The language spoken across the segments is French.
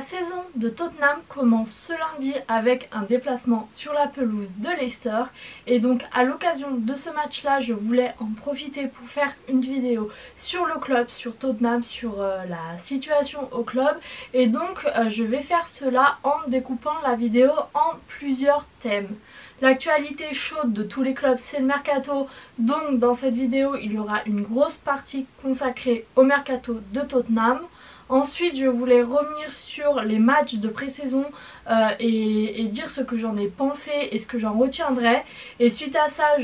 saison de Tottenham commence ce lundi avec un déplacement sur la pelouse de Leicester et donc à l'occasion de ce match là je voulais en profiter pour faire une vidéo sur le club, sur Tottenham, sur la situation au club et donc je vais faire cela en découpant la vidéo en plusieurs thèmes. L'actualité chaude de tous les clubs c'est le mercato, donc dans cette vidéo il y aura une grosse partie consacrée au mercato de Tottenham. Ensuite je voulais revenir sur les matchs de pré-saison et dire ce que j'en ai pensé et ce que j'en retiendrai. Et suite à ça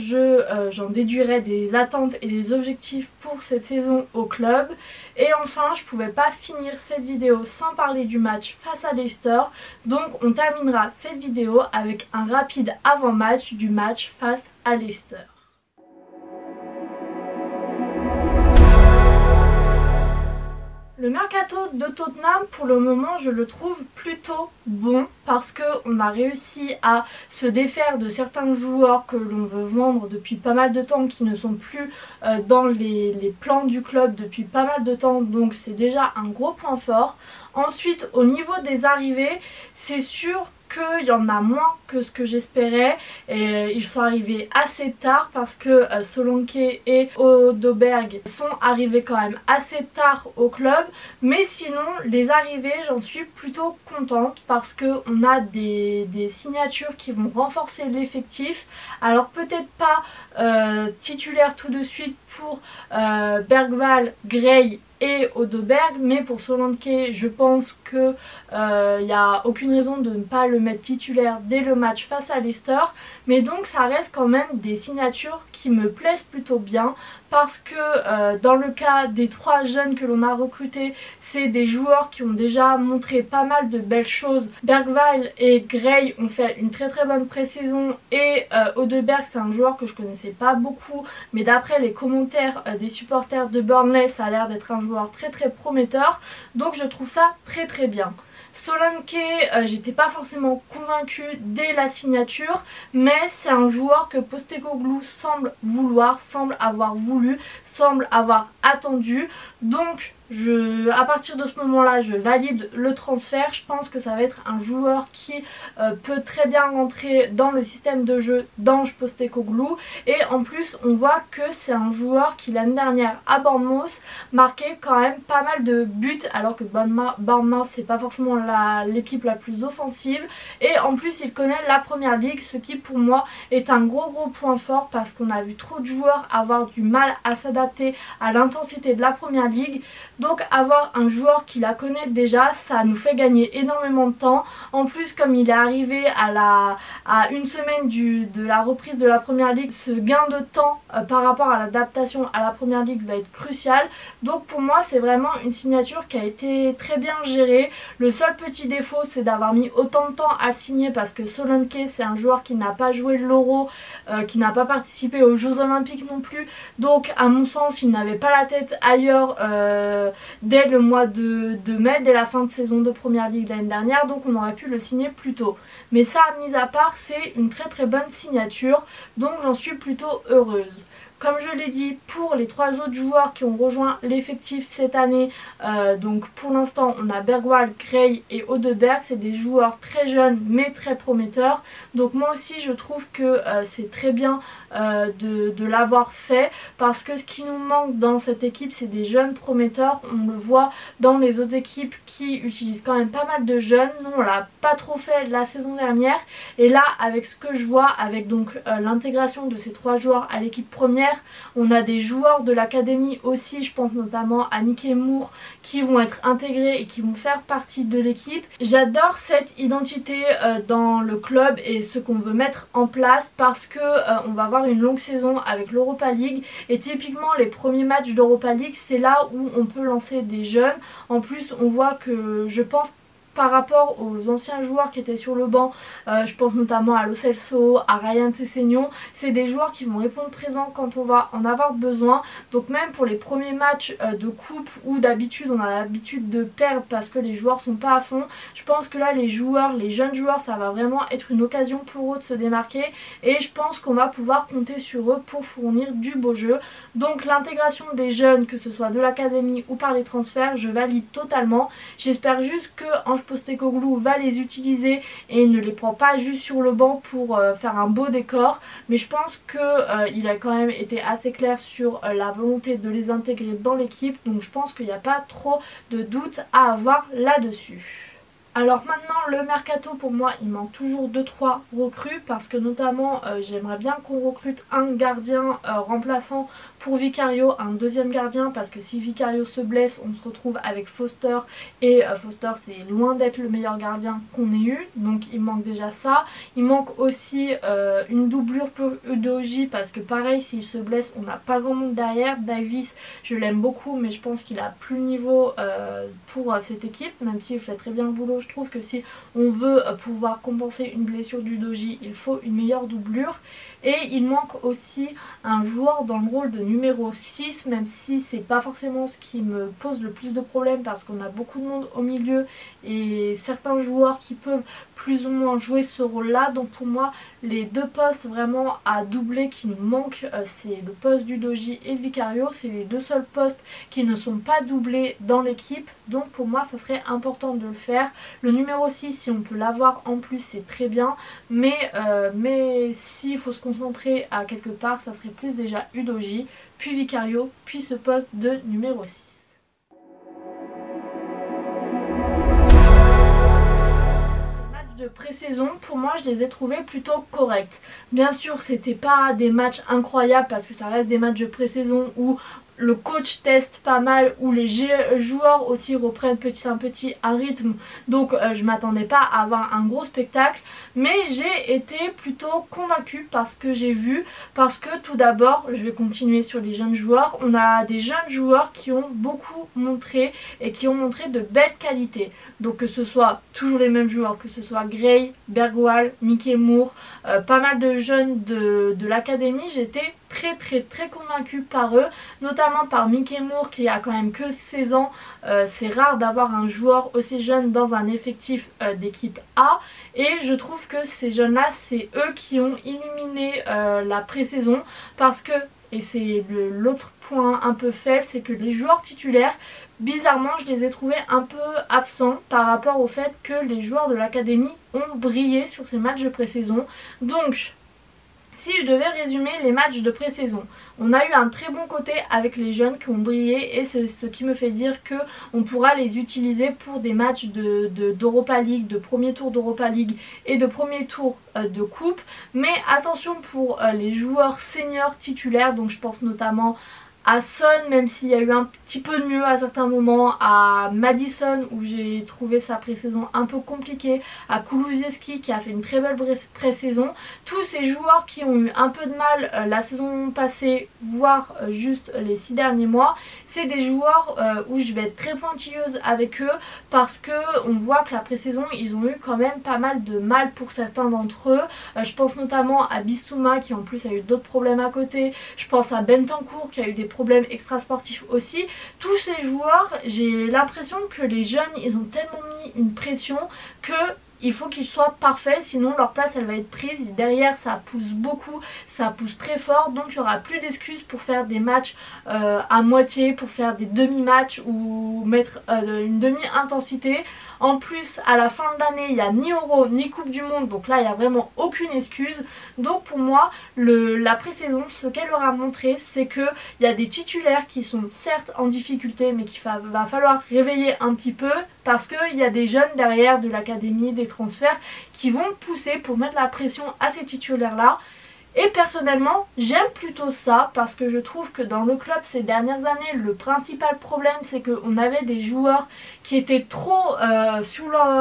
j'en déduirai des attentes et des objectifs pour cette saison au club. Et enfin je pouvais pas finir cette vidéo sans parler du match face à Leicester. Donc on terminera cette vidéo avec un rapide avant-match du match face à Leicester. Le mercato de Tottenham pour le moment je le trouve plutôt bon parce qu'on a réussi à se défaire de certains joueurs que l'on veut vendre depuis pas mal de temps, qui ne sont plus dans les plans du club depuis pas mal de temps, donc c'est déjà un gros point fort. Ensuite au niveau des arrivées c'est sûr qu'il y en a moins que ce que j'espérais et ils sont arrivés assez tard parce que Solanke et Odeberg sont arrivés quand même assez tard au club, mais sinon les arrivées j'en suis plutôt contente parce qu'on a des signatures qui vont renforcer l'effectif. Alors peut-être pas titulaire tout de suite pour Bergwall, Gray et Odeberg, mais pour Solanke je pense que n'y a aucune raison de ne pas le mettre titulaire dès le match face à Leicester. Mais donc ça reste quand même des signatures qui me plaisent plutôt bien parce que dans le cas des trois jeunes que l'on a recrutés, c'est des joueurs qui ont déjà montré pas mal de belles choses. Bergwall et Gray ont fait une très bonne pré-saison et Odeberg c'est un joueur que je connaissais pas beaucoup, mais d'après les commentaires des supporters de Burnley ça a l'air d'être un joueur très prometteur, donc je trouve ça très bien. Solanke, j'étais pas forcément convaincue dès la signature, mais c'est un joueur que Postecoglou semble vouloir, semble avoir voulu, semble avoir attendu. Donc à partir de ce moment là je valide le transfert. Je pense que ça va être un joueur qui peut très bien rentrer dans le système de jeu d'Ange Postecoglou, et en plus on voit que c'est un joueur qui l'année dernière à Bournemouth marquait quand même pas mal de buts, alors que Bournemouth c'est pas forcément l'équipe la plus offensive, et en plus il connaît la première ligue, ce qui pour moi est un gros point fort parce qu'on a vu trop de joueurs avoir du mal à s'adapter à l'intensité de la première ligue. Donc avoir un joueur qui la connaît déjà, ça nous fait gagner énormément de temps. En plus comme il est arrivé à une semaine de la reprise de la première ligue, ce gain de temps par rapport à l'adaptation à la première ligue va être crucial. Donc pour moi c'est vraiment une signature qui a été très bien gérée. Le seul petit défaut c'est d'avoir mis autant de temps à le signer parce que Solanke c'est un joueur qui n'a pas joué l'Euro, qui n'a pas participé aux Jeux Olympiques non plus. Donc à mon sens il n'avait pas la tête ailleurs dès le mois de mai, dès la fin de saison de première ligue l'année dernière, donc on aurait pu le signer plus tôt. Mais ça mis à part c'est une très bonne signature, donc j'en suis plutôt heureuse. Comme je l'ai dit, pour les trois autres joueurs qui ont rejoint l'effectif cette année, donc pour l'instant on a Bergwall, Gray et Odeberg, c'est des joueurs très jeunes mais très prometteurs. Donc moi aussi je trouve que c'est très bien de l'avoir fait parce que ce qui nous manque dans cette équipe c'est des jeunes prometteurs. On le voit dans les autres équipes qui utilisent quand même pas mal de jeunes. Nous on l'a pas trop fait la saison dernière et là avec ce que je vois, avec donc l'intégration de ces trois joueurs à l'équipe première, on a des joueurs de l'académie aussi, je pense notamment à Mickey Moore, qui vont être intégrés et qui vont faire partie de l'équipe. J'adore cette identité dans le club et ce qu'on veut mettre en place parce que on va avoir une longue saison avec l'Europa League et typiquement les premiers matchs d'Europa League c'est là où on peut lancer des jeunes. En plus on voit que je pense par rapport aux anciens joueurs qui étaient sur le banc, je pense notamment à Lo Celso, à Ryan Sessegnon, c'est des joueurs qui vont répondre présent quand on va en avoir besoin. Donc même pour les premiers matchs de coupe où d'habitude on a l'habitude de perdre parce que les joueurs sont pas à fond, je pense que là les jeunes joueurs, ça va vraiment être une occasion pour eux de se démarquer et je pense qu'on va pouvoir compter sur eux pour fournir du beau jeu. Donc l'intégration des jeunes, que ce soit de l'académie ou par les transferts, je valide totalement. J'espère juste que Ange Postecoglou va les utiliser et ne les prend pas juste sur le banc pour faire un beau décor, mais je pense qu'il a quand même été assez clair sur la volonté de les intégrer dans l'équipe, donc je pense qu'il n'y a pas trop de doute à avoir là-dessus. Alors maintenant le mercato, pour moi il manque toujours 2-3 recrues parce que notamment j'aimerais bien qu'on recrute un gardien remplaçant pour Vicario, un deuxième gardien, parce que si Vicario se blesse on se retrouve avec Foster et Foster c'est loin d'être le meilleur gardien qu'on ait eu, donc il manque déjà ça. Il manque aussi une doublure pour Udoji parce que pareil s'il se blesse on n'a pas grand monde derrière. Davis je l'aime beaucoup mais je pense qu'il a plus le niveau pour cette équipe, même s'il fait très bien le boulot. Je trouve que si on veut pouvoir compenser une blessure d'Udoji il faut une meilleure doublure. Et il manque aussi un joueur dans le rôle de numéro 6, même si c'est pas forcément ce qui me pose le plus de problèmes parce qu'on a beaucoup de monde au milieu et certains joueurs qui peuvent plus ou moins jouer ce rôle là. Donc pour moi les deux postes vraiment à doubler qui nous manquent, c'est le poste d'Udoji et de Vicario. C'est les deux seuls postes qui ne sont pas doublés dans l'équipe, donc pour moi ça serait important de le faire. Le numéro 6 si on peut l'avoir en plus c'est très bien, mais s'il faut se concentrer à quelque part ça serait plus déjà Udoji, puis Vicario, puis ce poste de numéro 6. De pré-saison, pour moi je les ai trouvés plutôt corrects. Bien sûr c'était pas des matchs incroyables parce que ça reste des matchs de pré-saison où le coach teste pas mal, où les joueurs aussi reprennent petit à petit un rythme, donc je m'attendais pas à avoir un gros spectacle, mais j'ai été plutôt convaincue par ce que j'ai vu, parce que tout d'abord, je vais continuer sur les jeunes joueurs, on a des jeunes joueurs qui ont beaucoup montré et qui ont montré de belles qualités, donc que ce soit toujours les mêmes joueurs, que ce soit Gray, Bergwall, Mickey Moore, pas mal de jeunes de l'académie. J'étais très convaincue par eux, notamment par Mickey Moore qui a quand même que 16 ans. C'est rare d'avoir un joueur aussi jeune dans un effectif d'équipe A, et je trouve que ces jeunes là c'est eux qui ont illuminé la pré-saison, parce que, et c'est l'autre point un peu faible, c'est que les joueurs titulaires, bizarrement je les ai trouvés un peu absents par rapport au fait que les joueurs de l'académie ont brillé sur ces matchs de pré-saison. Donc si je devais résumer les matchs de pré-saison, on a eu un très bon côté avec les jeunes qui ont brillé, et c'est ce qui me fait dire qu'on pourra les utiliser pour des matchs d'Europa League, de premier tour d'Europa League et de premier tour de coupe. Mais attention pour les joueurs seniors titulaires, donc je pense notamment à Son, même s'il y a eu un petit peu de mieux à certains moments, à Madison où j'ai trouvé sa pré-saison un peu compliquée, à Kulusevski qui a fait une très belle pré-saison. Tous ces joueurs qui ont eu un peu de mal la saison passée, voire juste les 6 derniers mois, c'est des joueurs où je vais être très pointilleuse avec eux, parce que on voit que la pré-saison ils ont eu quand même pas mal de mal pour certains d'entre eux. Je pense notamment à Bissouma qui en plus a eu d'autres problèmes à côté, je pense à Bentancur qui a eu des problèmes extrasportifs aussi. Tous ces joueurs, j'ai l'impression que les jeunes ils ont tellement mis une pression que il faut qu'ils soient parfaits, sinon leur place elle va être prise. Derrière ça pousse beaucoup, ça pousse très fort, donc il n'y aura plus d'excuses pour faire des matchs à moitié, pour faire des demi-matchs ou mettre une demi-intensité. En plus à la fin de l'année il n'y a ni Euro ni Coupe du Monde, donc là il n'y a vraiment aucune excuse. Donc pour moi la pré-saison, ce qu'elle aura montré, c'est qu'il y a des titulaires qui sont certes en difficulté, mais qu'il va falloir réveiller un petit peu, parce qu'il y a des jeunes derrière de l'académie, des transferts qui vont pousser pour mettre la pression à ces titulaires là. Et personnellement j'aime plutôt ça, parce que je trouve que dans le club ces dernières années le principal problème c'est qu'on avait des joueurs qui étaient trop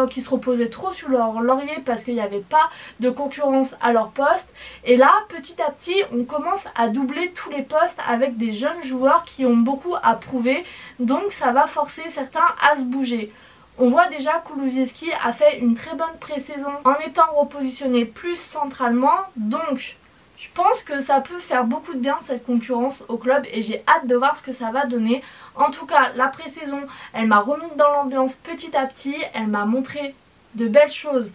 qui se reposaient trop sur leur laurier parce qu'il n'y avait pas de concurrence à leur poste. Et là petit à petit on commence à doubler tous les postes avec des jeunes joueurs qui ont beaucoup à prouver, donc ça va forcer certains à se bouger. On voit déjà que Kulusevski a fait une très bonne pré-saison en étant repositionné plus centralement, donc je pense que ça peut faire beaucoup de bien cette concurrence au club, et j'ai hâte de voir ce que ça va donner. En tout cas la pré-saison elle m'a remis dans l'ambiance petit à petit, elle m'a montré de belles choses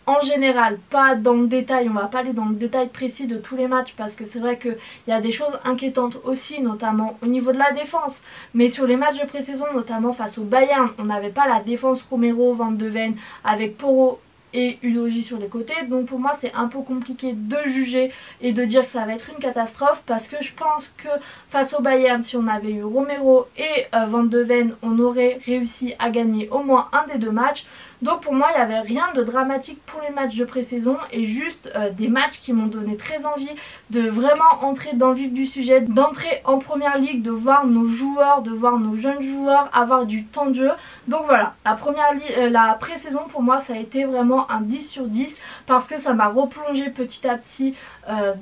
en général, pas dans le détail, on va pas aller dans le détail précis de tous les matchs parce que c'est vrai qu'il y a des choses inquiétantes aussi, notamment au niveau de la défense. Mais sur les matchs de pré-saison, notamment face au Bayern, on n'avait pas la défense Romero, Van de Ven avec Porro et Udogie sur les côtés, donc pour moi c'est un peu compliqué de juger et de dire que ça va être une catastrophe parce que je pense que face au Bayern, si on avait eu Romero et Van de Ven, on aurait réussi à gagner au moins un des deux matchs. Donc pour moi il n'y avait rien de dramatique pour les matchs de pré-saison et juste des matchs qui m'ont donné très envie de vraiment entrer dans le vif du sujet, d'entrer en première ligue, de voir nos joueurs, de voir nos jeunes joueurs avoir du temps de jeu. Donc voilà, la pré-saison pour moi ça a été vraiment un 10 sur 10 parce que ça m'a replongé petit à petit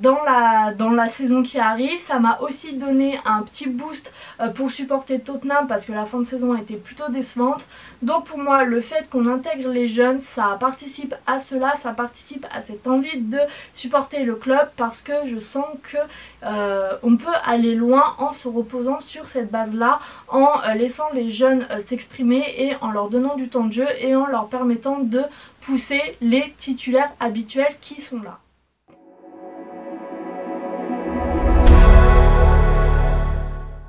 dans la saison qui arrive. Ça m'a aussi donné un petit boost pour supporter Tottenham parce que la fin de saison a été plutôt décevante. Donc pour moi le fait qu'on intègre les jeunes, ça participe à cela, ça participe à cette envie de supporter le club parce que je sens que on peut aller loin en se reposant sur cette base là, en laissant les jeunes s'exprimer et en leur donnant du temps de jeu et en leur permettant de pousser les titulaires habituels qui sont là.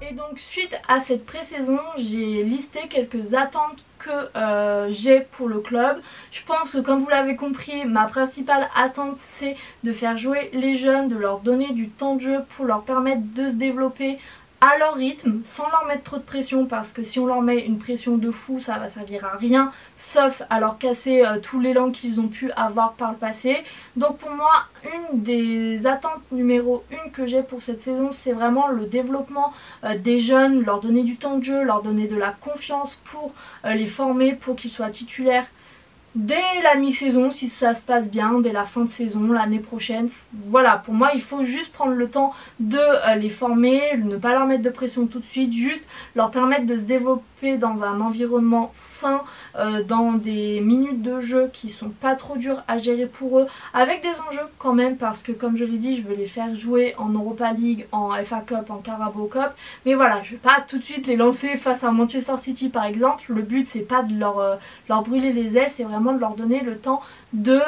Et donc suite à cette pré-saison, j'ai listé quelques attentes que j'ai pour le club. Je pense que comme vous l'avez compris, ma principale attente c'est de faire jouer les jeunes, de leur donner du temps de jeu pour leur permettre de se développer à leur rythme sans leur mettre trop de pression parce que si on leur met une pression de fou ça va servir à rien sauf à leur casser tout l'élan qu'ils ont pu avoir par le passé. Donc pour moi une des attentes numéro 1 que j'ai pour cette saison c'est vraiment le développement des jeunes, leur donner du temps de jeu, leur donner de la confiance pour les former pour qu'ils soient titulaires dès la mi-saison si ça se passe bien, dès la fin de saison, l'année prochaine. Voilà, pour moi il faut juste prendre le temps de les former, ne pas leur mettre de pression tout de suite, juste leur permettre de se développer dans un environnement sain, dans des minutes de jeu qui sont pas trop dures à gérer pour eux, avec des enjeux quand même parce que comme je l'ai dit je veux les faire jouer en Europa League, en FA Cup, en Carabao Cup, mais voilà je vais pas tout de suite les lancer face à Manchester City par exemple. Le but c'est pas de leur brûler les ailes, c'est vraiment de leur donner le temps de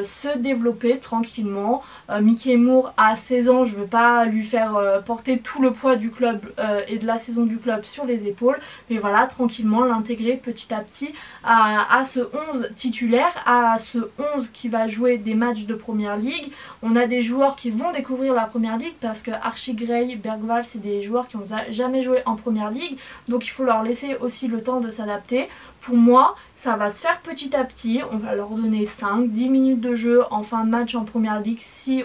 se développer tranquillement. Mickey Moore a 16 ans, je veux pas lui faire porter tout le poids du club et de la saison du club sur les épaules, mais voilà tranquillement l'intégrer petit à petit à ce 11 titulaire, à ce 11 qui va jouer des matchs de première ligue. On a des joueurs qui vont découvrir la première ligue parce que Archie Gray, Bergvall c'est des joueurs qui n'ont jamais joué en première ligue, donc il faut leur laisser aussi le temps de s'adapter. Pour moi ça va se faire petit à petit, on va leur donner 5-10 minutes de jeu en fin de match en première ligue si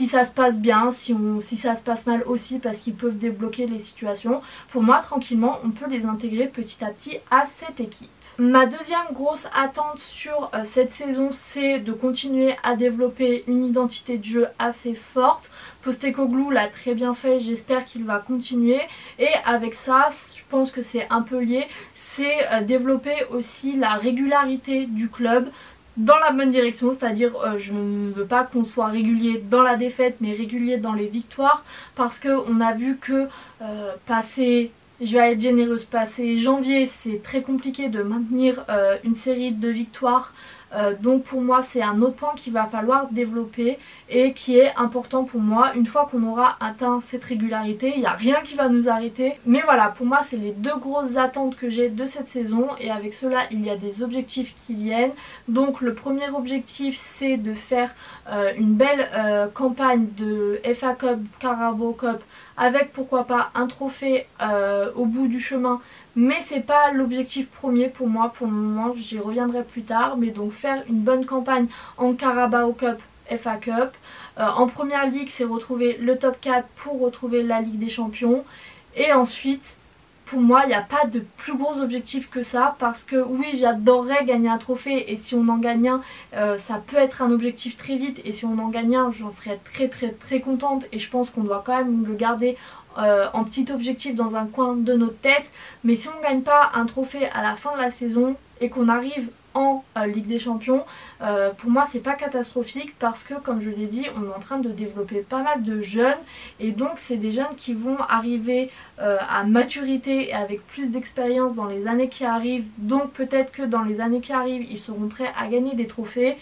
ça se passe bien, si ça se passe mal aussi parce qu'ils peuvent débloquer les situations. Pour moi tranquillement on peut les intégrer petit à petit à cette équipe. Ma deuxième grosse attente sur cette saison c'est de continuer à développer une identité de jeu assez forte. Postecoglou l'a très bien fait, j'espère qu'il va continuer et avec ça je pense que c'est un peu lié, c'est développer aussi la régularité du club dans la bonne direction, c'est-à-dire je ne veux pas qu'on soit régulier dans la défaite mais régulier dans les victoires parce qu'on a vu que je vais être généreuse, passer janvier c'est très compliqué de maintenir une série de victoires. Donc pour moi c'est un autre point qu'il va falloir développer et qui est important pour moi. Une fois qu'on aura atteint cette régularité, il n'y a rien qui va nous arrêter. Mais voilà, pour moi c'est les deux grosses attentes que j'ai de cette saison et avec cela il y a des objectifs qui viennent. Donc le premier objectif c'est de faire une belle campagne de FA Cup, Carabao Cup avec pourquoi pas un trophée au bout du chemin. Mais c'est pas l'objectif premier pour moi pour le moment, j'y reviendrai plus tard. Mais donc faire une bonne campagne en Carabao Cup, FA Cup. En première ligue c'est retrouver le top 4 pour retrouver la Ligue des Champions. Et ensuite pour moi il n'y a pas de plus gros objectif que ça parce que oui j'adorerais gagner un trophée et si on en gagne un ça peut être un objectif très vite et si on en gagne un j'en serais très contente et je pense qu'on doit quand même le garder en petit objectif dans un coin de notre tête. Mais si on ne gagne pas un trophée à la fin de la saison et qu'on arrive en Ligue des Champions, pour moi c'est pas catastrophique parce que comme je l'ai dit, on est en train de développer pas mal de jeunes et donc c'est des jeunes qui vont arriver à maturité et avec plus d'expérience dans les années qui arrivent, donc peut-être que dans les années qui arrivent ils seront prêts à gagner des trophées.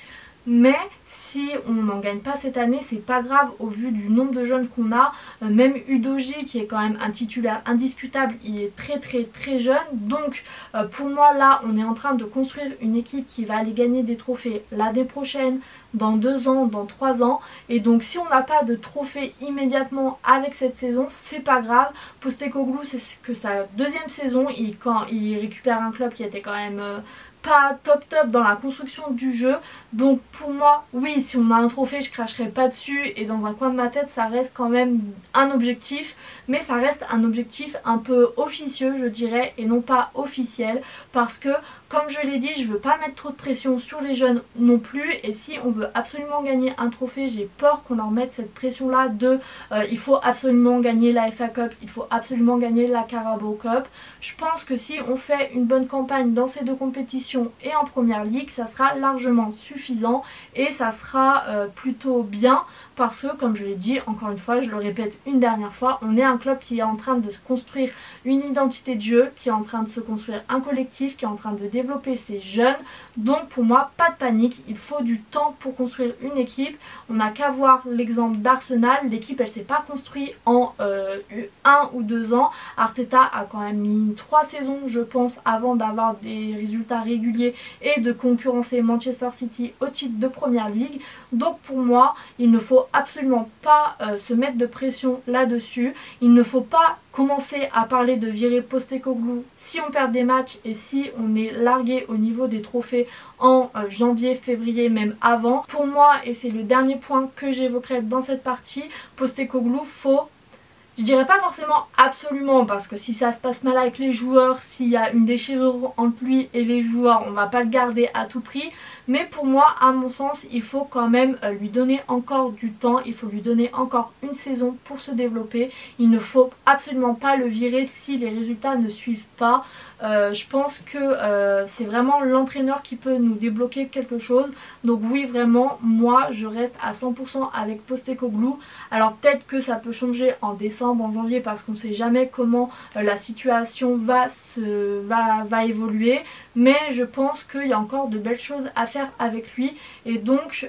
Mais si on n'en gagne pas cette année, c'est pas grave au vu du nombre de jeunes qu'on a. Même Udogie qui est quand même un titulaire indiscutable, il est très jeune. Donc pour moi là on est en train de construire une équipe qui va aller gagner des trophées l'année prochaine, dans 2 ans, dans 3 ans. Et donc si on n'a pas de trophée immédiatement avec cette saison, c'est pas grave. Postecoglou c'est que sa deuxième saison, quand il récupère un club qui était quand même pas top dans la construction du jeu. Donc pour moi, oui, si on a un trophée, je cracherai pas dessus et dans un coin de ma tête, ça reste quand même un objectif, mais ça reste un objectif un peu officieux, je dirais, et non pas officiel, parce que comme je l'ai dit, je veux pas mettre trop de pression sur les jeunes non plus, et si on veut absolument gagner un trophée, j'ai peur qu'on leur mette cette pression là de il faut absolument gagner la FA Cup, il faut absolument gagner la Carabao Cup. Je pense que si on fait une bonne campagne dans ces deux compétitions et en première ligue, ça sera largement suffisant et ça sera plutôt bien parce que comme je l'ai dit, encore une fois, je le répète une dernière fois, on est un club qui est en train de se construire une identité de jeu, qui est en train de se construire un collectif, qui est en train de développer ses jeunes. Donc pour moi, pas de panique, il faut du temps pour construire une équipe. On n'a qu'à voir l'exemple d'Arsenal, l'équipe elle s'est pas construite en 1 ou 2 ans. Arteta a quand même mis 3 saisons je pense avant d'avoir des résultats réguliers et de concurrencer Manchester City au titre de Première Ligue. Donc pour moi, il ne faut absolument pas se mettre de pression là-dessus. Il ne faut pas commencer à parler de virer Postecoglou si on perd des matchs et si on est largué au niveau des trophées en janvier, février, même avant. Pour moi, et c'est le dernier point que j'évoquerai dans cette partie, Postecoglou, je dirais pas forcément absolument parce que si ça se passe mal avec les joueurs, s'il y a une déchirure entre lui et les joueurs, on va pas le garder à tout prix. Mais pour moi, à mon sens, il faut quand même lui donner encore du temps, il faut lui donner encore une saison pour se développer. Il ne faut absolument pas le virer si les résultats ne suivent pas. Je pense que c'est vraiment l'entraîneur qui peut nous débloquer quelque chose. Donc oui, vraiment, moi je reste à 100% avec Postecoglou. Alors peut-être que ça peut changer en décembre, en janvier, parce qu'on ne sait jamais comment la situation va évoluer. Mais je pense qu'il y a encore de belles choses à faire avec lui. Et donc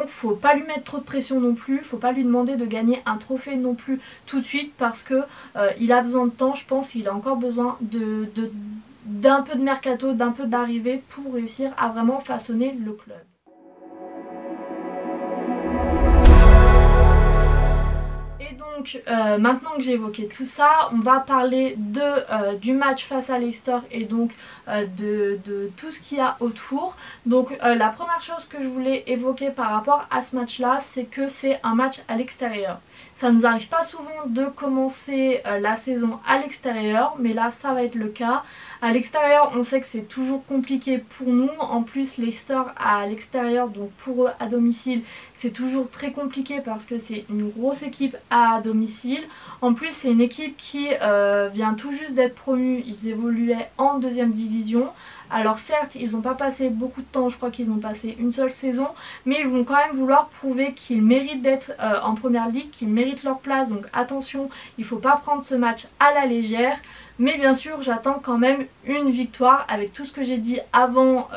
faut pas lui mettre trop de pression non plus. Faut pas lui demander de gagner un trophée non plus tout de suite parce que il a besoin de temps. Je pense qu'il a encore besoin d'un peu de mercato, d'un peu d'arrivée pour réussir à vraiment façonner le club. Donc maintenant que j'ai évoqué tout ça, on va parler du match face à Leicester et donc de tout ce qu'il y a autour. Donc la première chose que je voulais évoquer par rapport à ce match là, c'est que c'est un match à l'extérieur. Ça nous arrive pas souvent de commencer la saison à l'extérieur, mais là ça va être le cas. À l'extérieur, on sait que c'est toujours compliqué pour nous. En plus, Leicester à l'extérieur, donc pour eux à domicile, c'est toujours très compliqué parce que c'est une grosse équipe à domicile. En plus, c'est une équipe qui vient tout juste d'être promue. Ils évoluaient en deuxième division. Alors certes, ils n'ont pas passé beaucoup de temps, je crois qu'ils ont passé une seule saison, mais ils vont quand même vouloir prouver qu'ils méritent d'être en première ligue, qu'ils méritent leur place. Donc attention, il ne faut pas prendre ce match à la légère. Mais bien sûr, j'attends quand même une victoire. Avec tout ce que j'ai dit avant,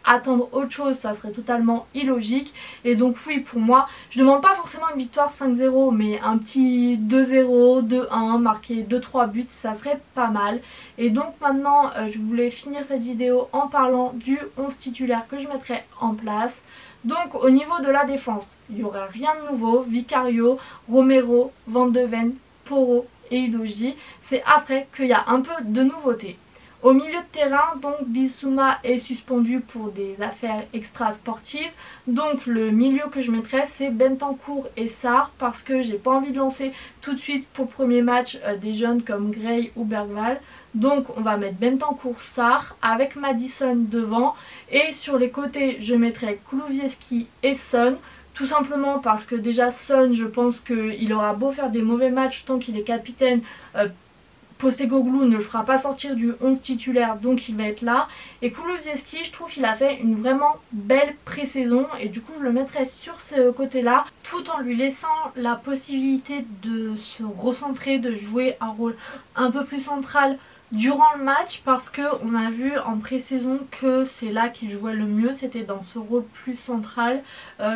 attendre autre chose, ça serait totalement illogique. Et donc oui, pour moi, je demande pas forcément une victoire 5-0, mais un petit 2-0, 2-1, marquer 2-3 buts, ça serait pas mal. Et donc maintenant, je voulais finir cette vidéo en parlant du 11 titulaire que je mettrai en place. Donc au niveau de la défense, il n'y aura rien de nouveau. Vicario, Romero, Van de Ven, Porro et Udogie. C'est après qu'il y a un peu de nouveauté. Au milieu de terrain, donc Bissouma est suspendu pour des affaires extra sportives. Donc le milieu que je mettrai, c'est Bentancur et Sarr parce que j'ai pas envie de lancer tout de suite pour le premier match des jeunes comme Gray ou Bergwall. Donc on va mettre Bentancur, Sarr avec Maddison devant et sur les côtés je mettrai Kulusevski et Son. Tout simplement parce que déjà Son, je pense qu'il aura beau faire des mauvais matchs tant qu'il est capitaine. Postecoglou ne le fera pas sortir du 11 titulaire, donc il va être là. Et Kulusevski, je trouve qu'il a fait une vraiment belle pré-saison et du coup je le mettrai sur ce côté-là, tout en lui laissant la possibilité de se recentrer, de jouer un rôle un peu plus central durant le match, parce que on a vu en pré-saison que c'est là qu'il jouait le mieux, c'était dans ce rôle plus central,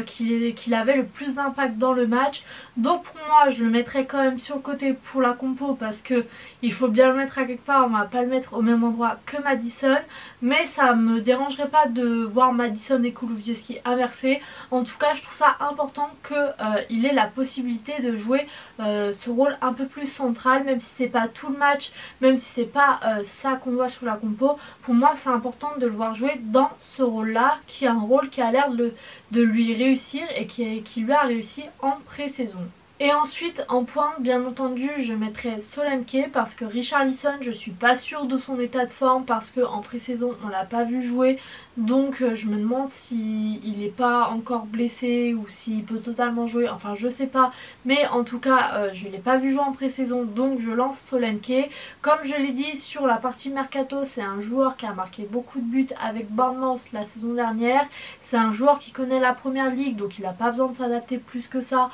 qu'il avait le plus d'impact dans le match. Donc pour moi je le mettrai quand même sur le côté pour la compo, parce que il faut bien le mettre à quelque part, on va pas le mettre au même endroit que Maddison, mais ça me dérangerait pas de voir Maddison et Kulusevski inversés. En tout cas je trouve ça important qu'il ait la possibilité de jouer ce rôle un peu plus central, même si c'est pas tout le match, même si c'est pas ça qu'on voit sur la compo. Pour moi c'est important de le voir jouer dans ce rôle là, qui est un rôle qui a l'air de lui réussir et qui lui a réussi en pré-saison. Et ensuite en pointe, bien entendu, je mettrai Solanke, parce que Richarlison, je suis pas sûre de son état de forme, parce qu'en pré-saison on l'a pas vu jouer, donc je me demande s'il n'est pas encore blessé ou s'il peut totalement jouer, enfin je sais pas, mais en tout cas je l'ai pas vu jouer en pré-saison, donc je lance Solanke. Comme je l'ai dit sur la partie mercato, c'est un joueur qui a marqué beaucoup de buts avec Bournemouth la saison dernière, c'est un joueur qui connaît la première ligue, donc il n'a pas besoin de s'adapter plus que ça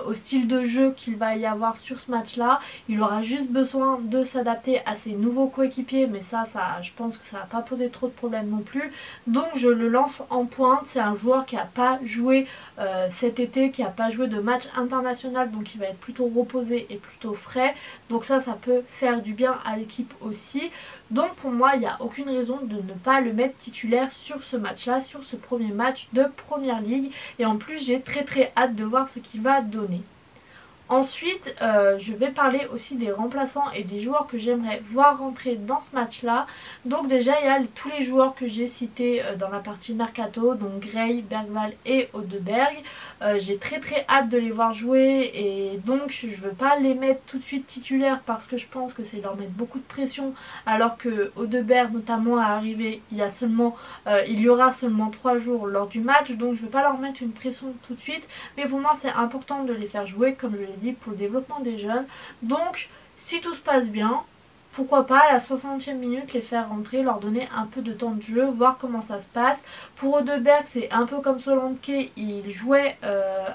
au style de jeu qu'il va y avoir sur ce match là. Il aura juste besoin de s'adapter à ses nouveaux coéquipiers, mais ça je pense que ça va pas poser trop de problèmes non plus. Donc je le lance en pointe. C'est un joueur qui n'a pas joué cet été, qui n'a pas joué de match international, donc il va être plutôt reposé et plutôt frais, donc ça peut faire du bien à l'équipe aussi. Donc pour moi il n'y a aucune raison de ne pas le mettre titulaire sur ce match là, sur ce premier match de première ligue, et en plus j'ai très hâte de voir ce qu'il va donner. Ensuite, je vais parler aussi des remplaçants et des joueurs que j'aimerais voir rentrer dans ce match-là. Donc déjà, il y a tous les joueurs que j'ai cités dans la partie mercato, donc Gray, Bergwall et Odeberg. J'ai très hâte de les voir jouer, et donc je ne veux pas les mettre tout de suite titulaires parce que je pense que c'est leur mettre beaucoup de pression, alors que Odeberg notamment est arrivé il y aura seulement 3 jours lors du match, donc je ne veux pas leur mettre une pression tout de suite, mais pour moi c'est important de les faire jouer, comme je l'ai dit, pour le développement des jeunes. Donc si tout se passe bien, pourquoi pas à la 60e minute les faire rentrer, leur donner un peu de temps de jeu, voir comment ça se passe. Pour Odeberg c'est un peu comme Solanke, il jouait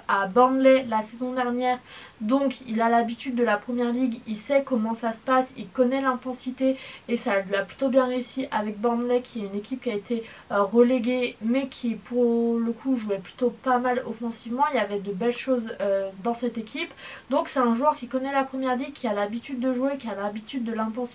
à Burnley la saison dernière, donc il a l'habitude de la première ligue, il sait comment ça se passe, il connaît l'intensité, et ça lui a plutôt bien réussi avec Burnley, qui est une équipe qui a été reléguée mais qui pour le coup jouait plutôt pas mal offensivement. Il y avait de belles choses dans cette équipe, donc c'est un joueur qui connaît la première ligue, qui a l'habitude de jouer, qui a l'habitude de l'intensité.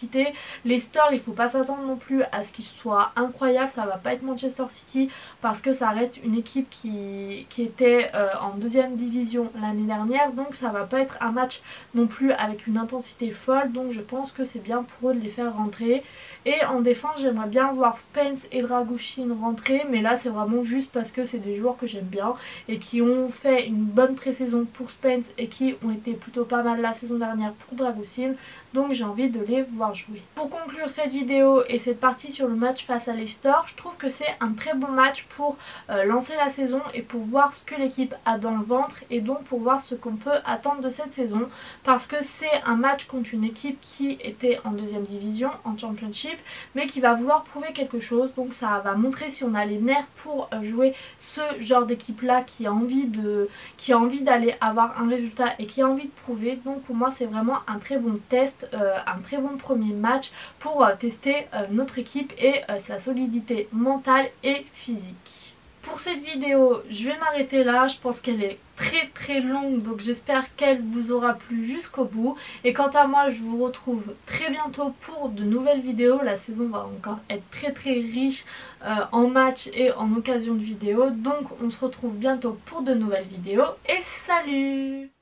Les stores, il faut pas s'attendre non plus à ce qu'ils soient incroyables, ça va pas être Manchester City, parce que ça reste une équipe qui était en deuxième division l'année dernière, donc ça va pas être un match non plus avec une intensité folle, donc je pense que c'est bien pour eux de les faire rentrer. Et en défense, j'aimerais bien voir Spence et Dragusin rentrer, mais là c'est vraiment juste parce que c'est des joueurs que j'aime bien et qui ont fait une bonne pré-saison pour Spence et qui ont été plutôt pas mal la saison dernière pour Dragusin, donc j'ai envie de les voir jouer. Pour conclure cette vidéo et cette partie sur le match face à Leicester, je trouve que c'est un très bon match pour lancer la saison et pour voir ce que l'équipe a dans le ventre, et donc pour voir ce qu'on peut attendre de cette saison, parce que c'est un match contre une équipe qui était en deuxième division, en Championship, mais qui va vouloir prouver quelque chose, donc ça va montrer si on a les nerfs pour jouer ce genre d'équipe là qui a envie d'aller avoir un résultat et qui a envie de prouver. Donc pour moi c'est vraiment un très bon test, un très bon premier match pour tester notre équipe et sa solidité mentale et physique. Pour cette vidéo je vais m'arrêter là, je pense qu'elle est très longue, donc j'espère qu'elle vous aura plu jusqu'au bout, et quant à moi je vous retrouve très bientôt pour de nouvelles vidéos. La saison va encore être très riche en matchs et en occasions de vidéos, donc on se retrouve bientôt pour de nouvelles vidéos, et salut!